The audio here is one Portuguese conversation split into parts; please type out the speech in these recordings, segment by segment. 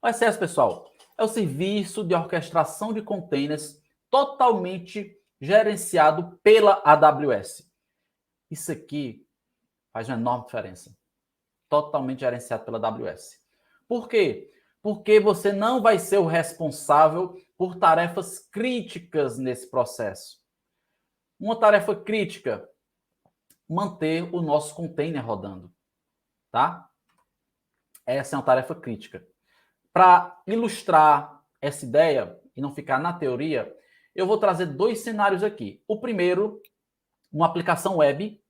O SCS, pessoal, é o serviço de orquestração de containers totalmente gerenciado pela AWS. Isso aqui faz uma enorme diferença. Totalmente gerenciado pela AWS. Por quê? Porque você não vai ser o responsável por tarefas críticas nesse processo. Uma tarefa crítica, manter o nosso container rodando, tá? Essa é uma tarefa crítica. Para ilustrar essa ideia e não ficar na teoria, eu vou trazer dois cenários aqui. O primeiro, uma aplicação web,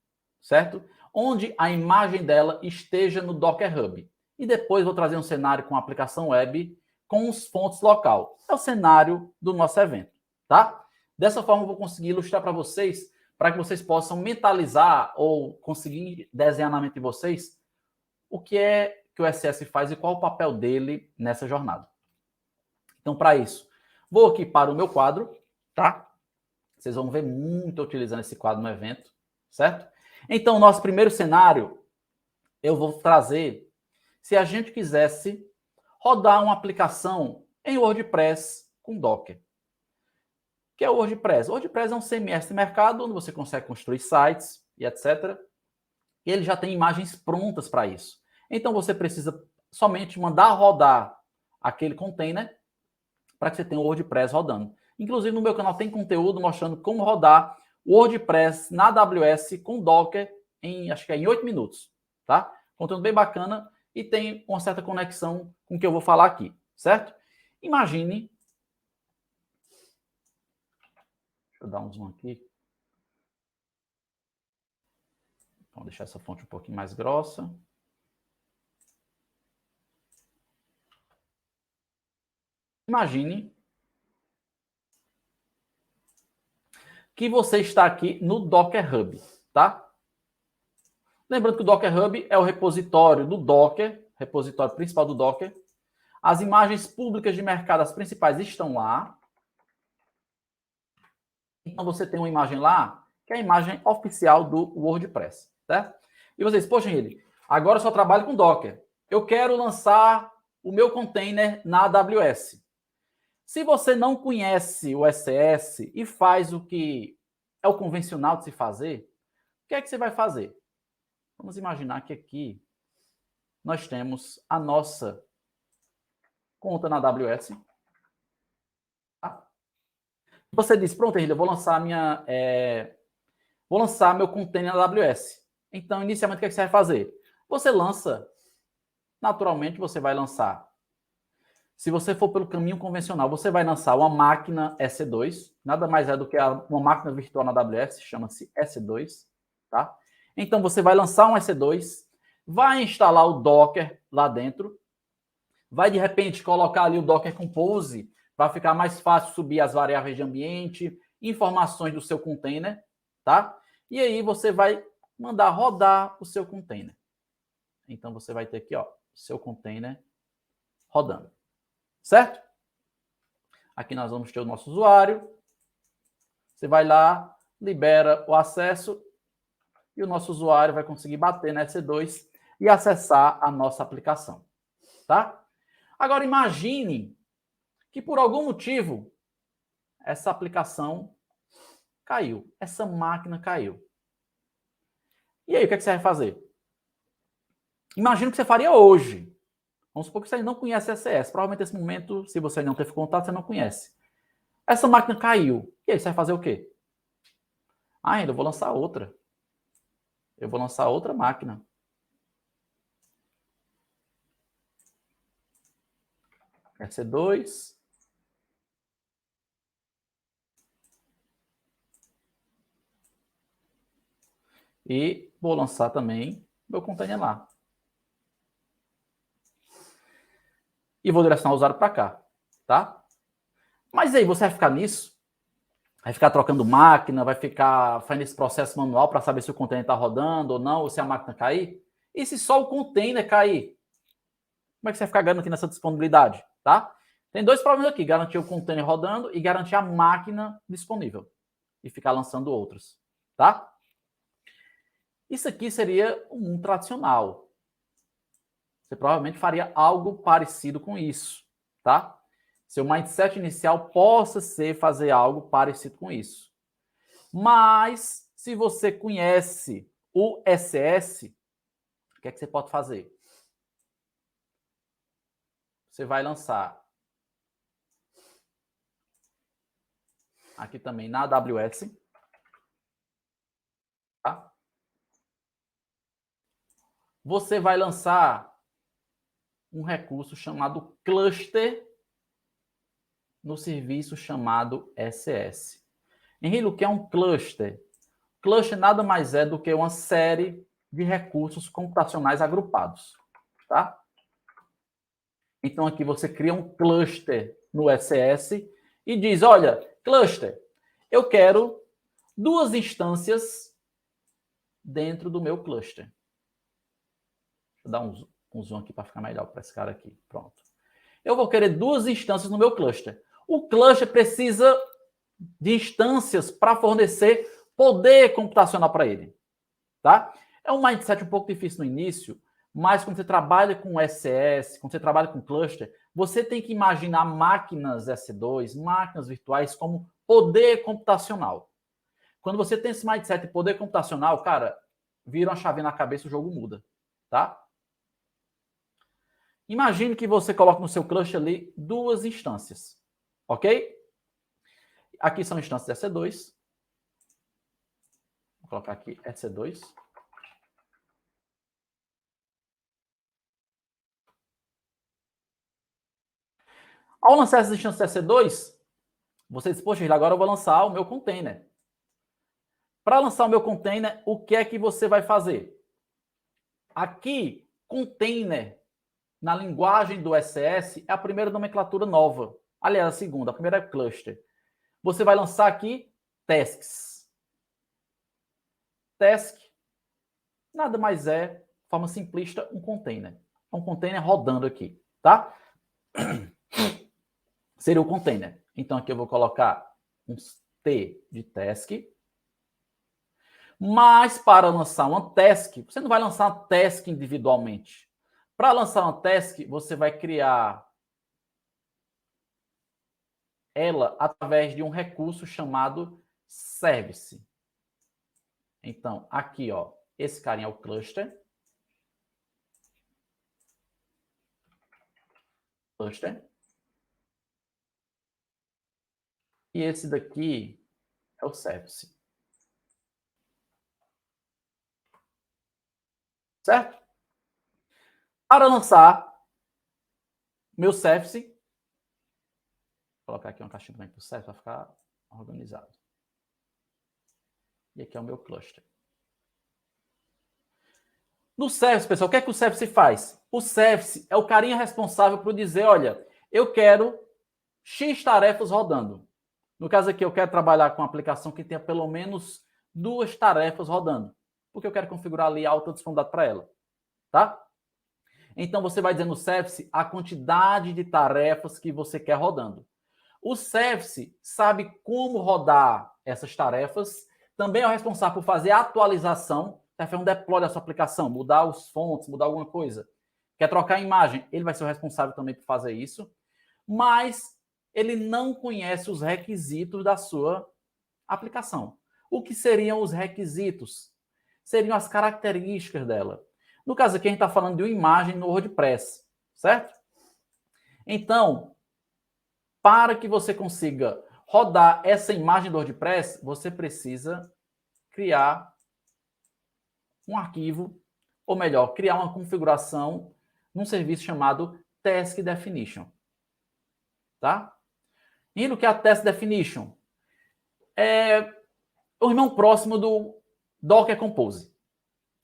certo? Onde a imagem dela esteja no Docker Hub. E depois vou trazer um cenário com a aplicação web com os fontes local. É o cenário do nosso evento, tá? Dessa forma eu vou conseguir ilustrar para vocês, para que vocês possam mentalizar ou conseguir desenhar na mente de vocês o que é que o SS faz e qual o papel dele nessa jornada. Então, para isso, vou aqui para o meu quadro, tá? Vocês vão ver muito utilizando esse quadro no evento, certo? Então, o nosso primeiro cenário, eu vou trazer, se a gente quisesse rodar uma aplicação em WordPress com Docker. O que é o WordPress? O WordPress é um CMS de mercado onde você consegue construir sites e etc. E ele já tem imagens prontas para isso. Então, você precisa somente mandar rodar aquele container para que você tenha o WordPress rodando. Inclusive, no meu canal tem conteúdo mostrando como rodar o WordPress na AWS com Docker acho que é em 8 minutos, tá? Conteúdo bem bacana e tem uma certa conexão com o que eu vou falar aqui, certo? Imagine... Deixa eu dar um zoom aqui. Vou deixar essa fonte um pouquinho mais grossa. Imagine que você está aqui no Docker Hub, tá? Lembrando que o Docker Hub é o repositório do Docker, repositório principal do Docker. As imagens públicas de mercado, as principais, estão lá. Então, você tem uma imagem lá, que é a imagem oficial do WordPress, certo? E vocês, poxa, ele, agora eu só trabalho com Docker. Eu quero lançar o meu container na AWS. Se você não conhece o SS e faz o que é o convencional de se fazer, o que é que você vai fazer? Vamos imaginar que aqui nós temos a nossa conta na AWS. Tá? Você diz, pronto, Henrique, eu vou lançar meu container na AWS. Então, inicialmente, o que você vai fazer? Você lança, naturalmente, você vai lançar. Se você for pelo caminho convencional, você vai lançar uma máquina EC2, nada mais é do que uma máquina virtual na AWS, chama-se EC2, tá? Então, você vai lançar um EC2, vai instalar o Docker lá dentro, vai, de repente, colocar ali o Docker Compose, para ficar mais fácil subir as variáveis de ambiente, informações do seu container, tá? E aí você vai mandar rodar o seu container. Então, você vai ter aqui, ó, seu container rodando. Certo? Aqui nós vamos ter o nosso usuário. Você vai lá, libera o acesso e o nosso usuário vai conseguir bater na EC2 e acessar a nossa aplicação. Tá? Agora, imagine que por algum motivo essa aplicação caiu, essa máquina caiu. E aí, o que, é que você vai fazer? Imagina o que você faria hoje. Vamos supor que você não conhece SS. Provavelmente nesse momento, se você não teve contato, você não conhece. Essa máquina caiu. E aí, você vai fazer o quê? Ainda, eu vou lançar outra. Eu vou lançar outra máquina. EC2. E vou lançar também meu container lá. E vou direcionar o usuário para cá, tá? Mas aí, você vai ficar nisso? Vai ficar trocando máquina, vai ficar fazendo esse processo manual para saber se o container está rodando ou não, ou se a máquina cair? E se só o container cair? Como é que você vai ficar garantindo essa disponibilidade, tá? Tem dois problemas aqui, garantir o container rodando e garantir a máquina disponível. E ficar lançando outros, tá? Isso aqui seria um mundo tradicional. Você provavelmente faria algo parecido com isso, tá? Seu mindset inicial possa ser fazer algo parecido com isso. Mas, se você conhece o SS, o que é que você pode fazer? Você vai lançar aqui também na AWS, tá? Você vai lançar um recurso chamado cluster no serviço chamado SS. Henrique, o que é um cluster? Cluster nada mais é do que uma série de recursos computacionais agrupados, tá? Então aqui você cria um cluster no SS e diz, olha, cluster, eu quero 2 instâncias dentro do meu cluster. Deixa eu dar um zoom aqui para ficar melhor para esse cara aqui. Pronto. Eu vou querer 2 instâncias no meu cluster. O cluster precisa de instâncias para fornecer poder computacional para ele, tá? É um mindset um pouco difícil no início, mas quando você trabalha com SS, quando você trabalha com cluster, você tem que imaginar máquinas S2, máquinas virtuais como poder computacional. Quando você tem esse mindset de poder computacional, cara, vira uma chave na cabeça, o jogo muda, tá? Imagine que você coloca no seu cluster ali 2 instâncias, ok? Aqui são instâncias EC2. Vou colocar aqui EC2. Ao lançar essas instâncias EC2, você diz, poxa, agora eu vou lançar o meu container. Para lançar o meu container, o que é que você vai fazer? Aqui, container, na linguagem do SS, é a primeira nomenclatura nova. Aliás, a segunda. A primeira é cluster. Você vai lançar aqui tasks. Task nada mais é, de forma simplista, um container. É um container rodando aqui, tá? Seria o container. Então, aqui eu vou colocar um T de task. Mas, para lançar uma task, você não vai lançar uma task individualmente. Para lançar uma task, você vai criar ela através de um recurso chamado service. Então, aqui, ó, esse carinha é o cluster. E esse daqui é o service. Certo? Para lançar meu service, vou colocar aqui uma caixinha também para o service, para ficar organizado. E aqui é o meu cluster. No service, pessoal, o que é que o service faz? O service é o carinha responsável por dizer, olha, eu quero X tarefas rodando. No caso aqui, eu quero trabalhar com uma aplicação que tenha pelo menos 2 tarefas rodando, porque eu quero configurar ali a alta disponibilidade para ela, tá? Então, você vai dizer no service a quantidade de tarefas que você quer rodando. O service sabe como rodar essas tarefas, também é o responsável por fazer a atualização, fazer um deploy da sua aplicação, mudar os fontes, mudar alguma coisa. Quer trocar a imagem? Ele vai ser o responsável também por fazer isso, mas ele não conhece os requisitos da sua aplicação. O que seriam os requisitos? Seriam as características dela. No caso aqui, a gente está falando de uma imagem no WordPress, certo? Então, para que você consiga rodar essa imagem do WordPress, você precisa criar um arquivo, ou melhor, criar uma configuração num serviço chamado Task Definition. Tá? E no que é a Task Definition? É o irmão próximo do Docker Compose.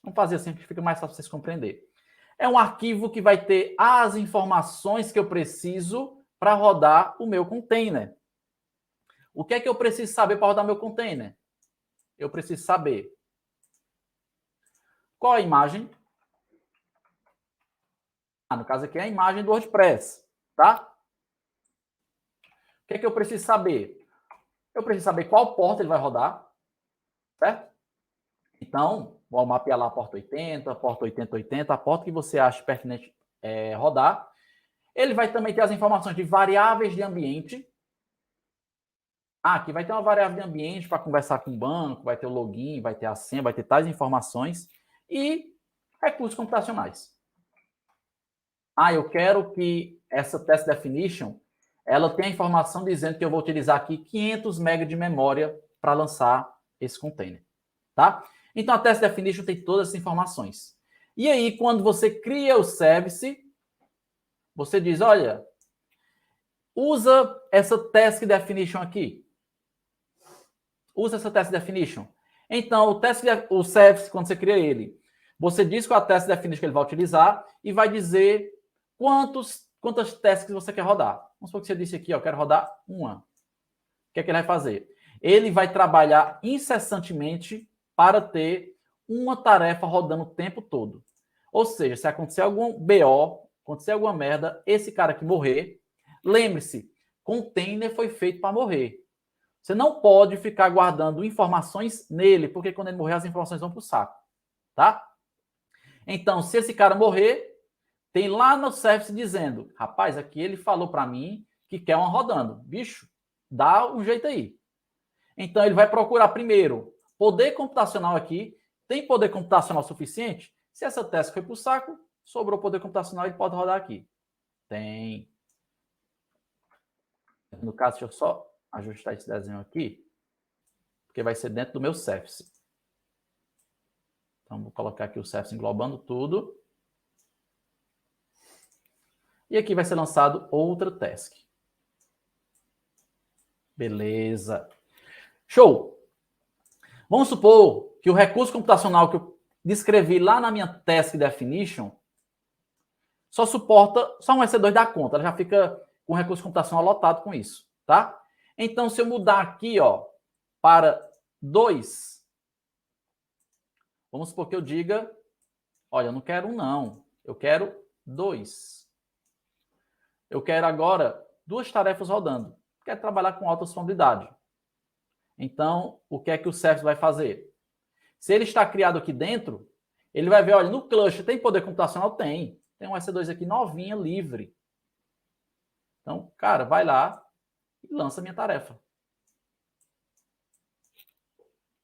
Vamos fazer assim que fica mais fácil vocês compreenderem. É um arquivo que vai ter as informações que eu preciso para rodar o meu container. O que é que eu preciso saber para rodar meu container? Eu preciso saber qual a imagem. No caso aqui é a imagem do WordPress, tá? O que é que eu preciso saber? Eu preciso saber qual porta ele vai rodar, certo? Então, vou mapear lá a porta 80, a porta 8080, a porta que você acha pertinente rodar. Ele vai também ter as informações de variáveis de ambiente. Aqui vai ter uma variável de ambiente para conversar com o banco, vai ter o login, vai ter a senha, vai ter tais informações. E recursos computacionais. Eu quero que essa test definition ela tenha a informação dizendo que eu vou utilizar aqui 500 MB de memória para lançar esse container. Tá? Então, a test definition tem todas essas informações. E aí, quando você cria o service, você diz, olha, usa essa task definition aqui. Usa essa task definition. Então, o service, quando você cria ele, você diz qual a task definition que ele vai utilizar e vai dizer quantas tasks você quer rodar. Vamos supor que você disse aqui, eu quero rodar uma. O que é que ele vai fazer? Ele vai trabalhar incessantemente para ter uma tarefa rodando o tempo todo. Ou seja, se acontecer algum BO, acontecer alguma merda, esse cara que morrer, lembre-se, container foi feito para morrer. Você não pode ficar guardando informações nele, porque quando ele morrer, as informações vão para o saco. Tá? Então, se esse cara morrer, tem lá no service dizendo, rapaz, aqui ele falou para mim que quer uma rodando. Bicho, dá um jeito aí. Então, ele vai procurar primeiro poder computacional aqui. Tem poder computacional suficiente? Se essa task foi para o saco, sobrou poder computacional, ele pode rodar aqui. Tem. No caso, deixa eu só ajustar esse desenho aqui, porque vai ser dentro do meu service. Então, vou colocar aqui o service englobando tudo. E aqui vai ser lançado outra task. Beleza. Show! Vamos supor que o recurso computacional que eu descrevi lá na minha task definition só suporta só um EC2 da conta. Ela já fica com o recurso computacional lotado com isso, tá? Então, se eu mudar aqui, ó, para 2, vamos supor que eu diga, olha, eu não quero um não, eu quero 2. Eu quero agora 2 tarefas rodando. Quero trabalhar com alta disponibilidade. Então, o que é que o service vai fazer? Se ele está criado aqui dentro, ele vai ver, olha, no cluster tem poder computacional? Tem. Tem um EC2 aqui novinha, livre. Então, cara, vai lá e lança a minha tarefa.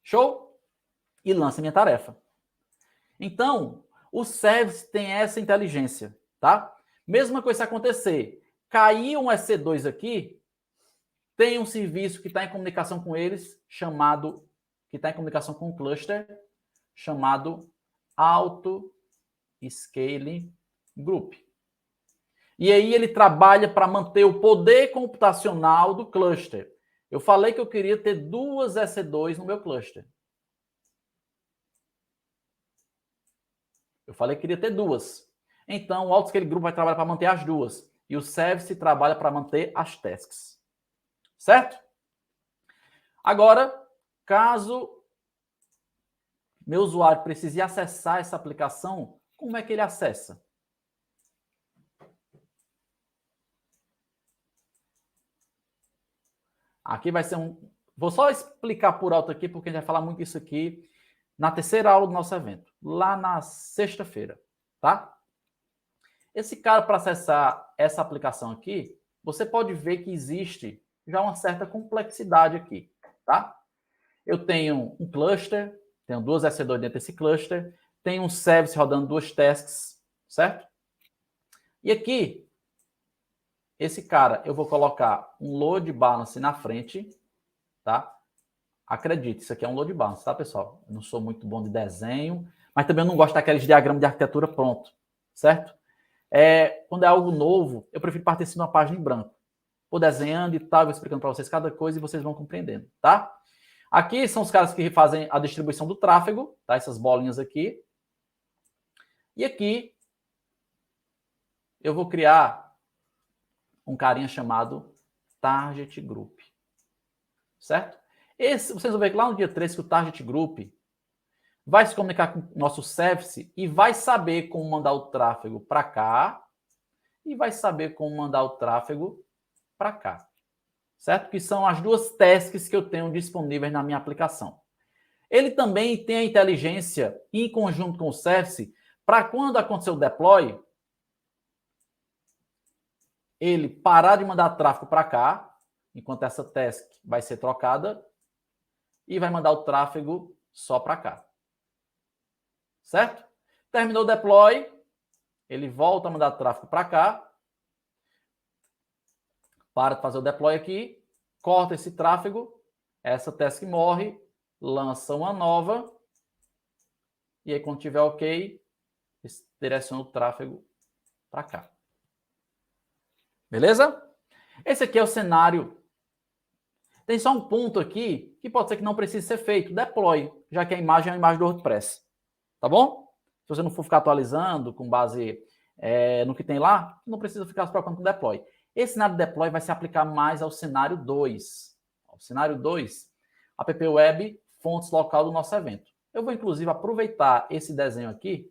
Show? E lança a minha tarefa. Então, o service tem essa inteligência, tá? Mesma coisa se acontecer. Cair um EC2 aqui, tem um serviço que está em comunicação com eles, que está em comunicação com o cluster, chamado Auto Scaling Group. E aí ele trabalha para manter o poder computacional do cluster. Eu falei que eu queria ter 2 EC2 no meu cluster. Eu falei que queria ter 2. Então, o Auto Scaling Group vai trabalhar para manter as 2. E o Service trabalha para manter as tasks. Certo? Agora, caso meu usuário precise acessar essa aplicação, como é que ele acessa? Aqui vai ser Vou só explicar por alto aqui, porque a gente vai falar muito disso aqui na terceira aula do nosso evento, lá na sexta-feira, tá? Esse cara, para acessar essa aplicação aqui, você pode ver que existe já uma certa complexidade aqui, tá? Eu tenho um cluster, tenho 2 EC2 dentro desse cluster, tenho um service rodando 2 tasks, certo? E aqui, esse cara, eu vou colocar um load balance na frente, tá? Acredite, isso aqui é um load balance, tá, pessoal? Eu não sou muito bom de desenho, mas também eu não gosto daqueles diagramas de arquitetura pronto, certo? Quando é algo novo, eu prefiro partir de uma página em branco. Vou desenhando e tal, vou explicando para vocês cada coisa e vocês vão compreendendo, tá? Aqui são os caras que fazem a distribuição do tráfego, tá? Essas bolinhas aqui. E aqui eu vou criar um carinha chamado Target Group, certo? Vocês vão ver que lá no dia 3 que o Target Group vai se comunicar com o nosso service e vai saber como mandar o tráfego para cá e vai saber como mandar o tráfego para cá, certo? Que são as 2 tasks que eu tenho disponíveis na minha aplicação. Ele também tem a inteligência em conjunto com o service para quando acontecer o deploy, ele parar de mandar tráfego para cá, enquanto essa task vai ser trocada, e vai mandar o tráfego só para cá. Certo? Terminou o deploy, ele volta a mandar tráfego para cá, para de fazer o deploy aqui, corta esse tráfego, essa task morre, lança uma nova, e aí quando tiver ok, direciona o tráfego para cá. Beleza? Esse aqui é o cenário. Tem só um ponto aqui que pode ser que não precise ser feito, deploy, já que a imagem é a imagem do WordPress. Tá bom? Se você não for ficar atualizando com base no que tem lá, não precisa ficar se preocupando com deploy. Esse cenário deploy vai se aplicar mais ao cenário 2. O cenário 2, app web, fontes local do nosso evento. Eu vou, inclusive, aproveitar esse desenho aqui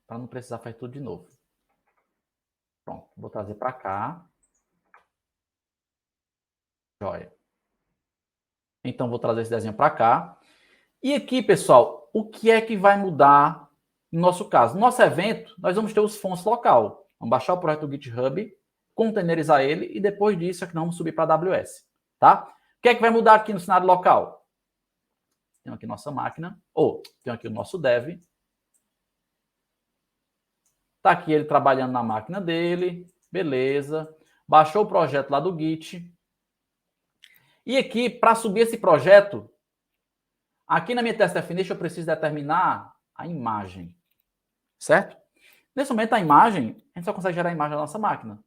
para não precisar fazer tudo de novo. Pronto, vou trazer para cá. Joia. Então, vou trazer esse desenho para cá. E aqui, pessoal, o que é que vai mudar no nosso caso? No nosso evento, nós vamos ter os fontes local. Vamos baixar o projeto do GitHub, containerizar ele e depois disso é que nós vamos subir para a AWS. Tá? O que é que vai mudar aqui no cenário local? Tem aqui nossa máquina, tem aqui o nosso dev. Está aqui ele trabalhando na máquina dele, beleza. Baixou o projeto lá do Git. E aqui, para subir esse projeto, aqui na minha test definition eu preciso determinar a imagem, certo? Nesse momento a imagem, a gente só consegue gerar a imagem da nossa máquina.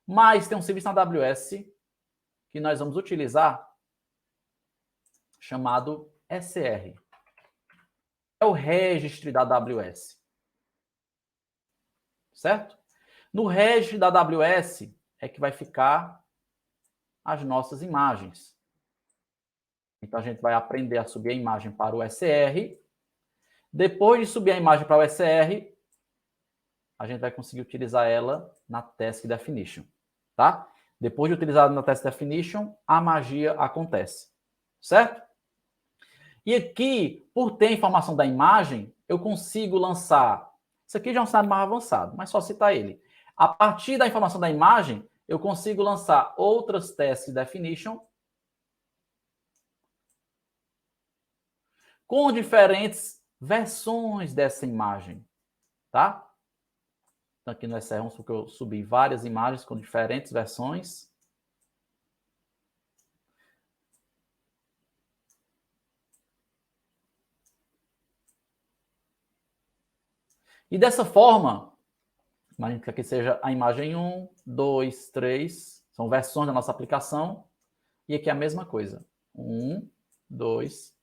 Mas tem um serviço na AWS que nós vamos utilizar chamado SR. É o registry da AWS. Certo? No registry da AWS é que vai ficar as nossas imagens. Então, a gente vai aprender a subir a imagem para o SR. Depois de subir a imagem para o SR, a gente vai conseguir utilizar ela na Task Definition. Tá? Depois de utilizar na Task Definition, a magia acontece. Certo? E aqui, por ter a informação da imagem, eu consigo lançar... Isso aqui já é um cenário mais avançado, mas só citar ele. A partir da informação da imagem, eu consigo lançar outras Task Definition com diferentes versões dessa imagem, tá? Então, aqui no SR1, porque eu subi várias imagens com diferentes versões. E dessa forma, imagine que aqui seja a imagem 1, 2, 3, são versões da nossa aplicação. E aqui é a mesma coisa. 1, 2,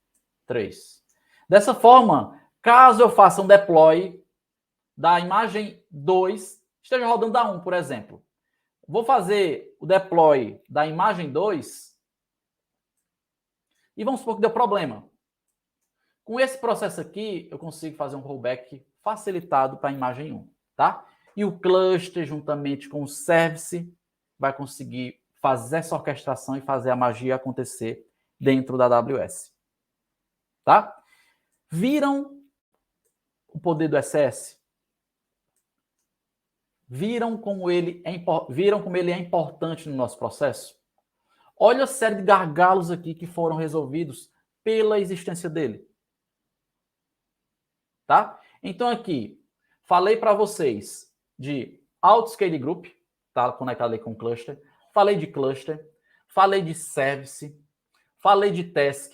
3. Dessa forma, caso eu faça um deploy da imagem 2, esteja rodando da 1, por exemplo. Vou fazer o deploy da imagem 2 e vamos supor que deu problema. Com esse processo aqui, eu consigo fazer um rollback facilitado para a imagem 1, tá? E o cluster, juntamente com o service, vai conseguir fazer essa orquestração e fazer a magia acontecer dentro da AWS. Tá? Viram o poder do SS? Viram como ele é importante no nosso processo? Olha a série de gargalos aqui que foram resolvidos pela existência dele. Tá? Então aqui, falei para vocês de Autoscale Group, tá? Conectado aí com cluster. Falei de cluster, falei de service, falei de task,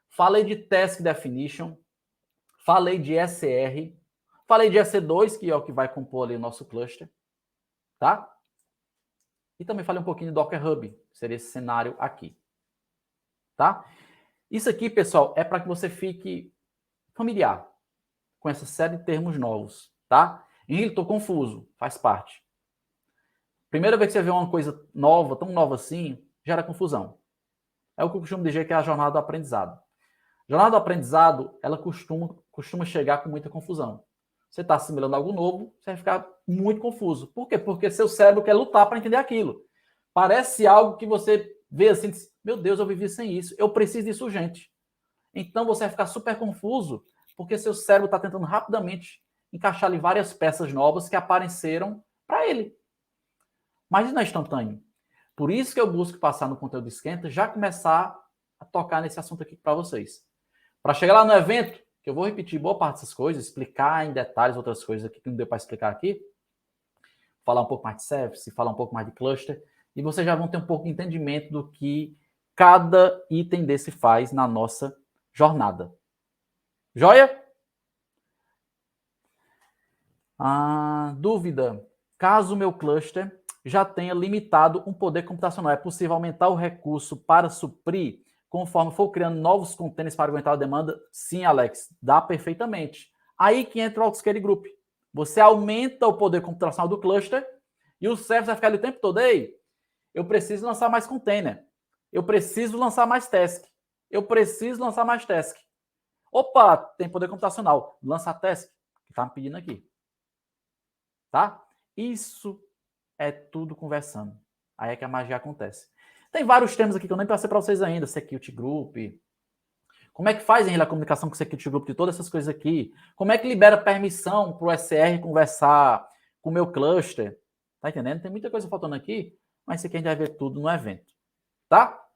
falei de task definition, falei de SR, falei de EC2, que é o que vai compor ali o nosso cluster, tá? E também falei um pouquinho de Docker Hub, que seria esse cenário aqui, tá? Isso aqui, pessoal, é para que você fique familiar com essa série de termos novos, tá? Henrique, estou confuso, faz parte. Primeira vez que você vê uma coisa nova, tão nova assim, gera confusão. É o que eu costumo dizer que é a jornada do aprendizado. A jornada do aprendizado, ela costuma chegar com muita confusão. Você está assimilando algo novo, você vai ficar muito confuso. Por quê? Porque seu cérebro quer lutar para entender aquilo. Parece algo que você vê assim, meu Deus, eu vivi sem isso, eu preciso disso urgente. Então você vai ficar super confuso porque seu cérebro está tentando rapidamente encaixar ali várias peças novas que apareceram para ele. Mas isso não é instantâneo. Por isso que eu busco passar no conteúdo esquenta, já começar a tocar nesse assunto aqui para vocês. Para chegar lá no evento, que eu vou repetir boa parte dessas coisas, explicar em detalhes outras coisas aqui que não deu para explicar aqui, falar um pouco mais de service, falar um pouco mais de cluster, e vocês já vão ter um pouco de entendimento do que cada item desse faz na nossa jornada. Joia? Dúvida. Caso o meu cluster já tenha limitado um poder computacional, é possível aumentar o recurso para suprir conforme for criando novos containers para aguentar a demanda? Sim, Alex, dá perfeitamente. Aí que entra o Autoscale Group. Você aumenta o poder computacional do cluster e o service vai ficar ali o tempo todo. Ei, eu preciso lançar mais container. Eu preciso lançar mais task. Eu preciso lançar mais task. Opa, tem poder computacional. Lança a task que está me pedindo aqui. Tá? Isso é tudo conversando. Aí é que a magia acontece. Tem vários temas aqui que eu nem passei para vocês ainda. Security Group. Como é que faz a comunicação com o Security Group de todas essas coisas aqui? Como é que libera permissão para o SR conversar com o meu cluster? Tá entendendo? Tem muita coisa faltando aqui, mas isso aqui a gente vai ver tudo no evento. Tá?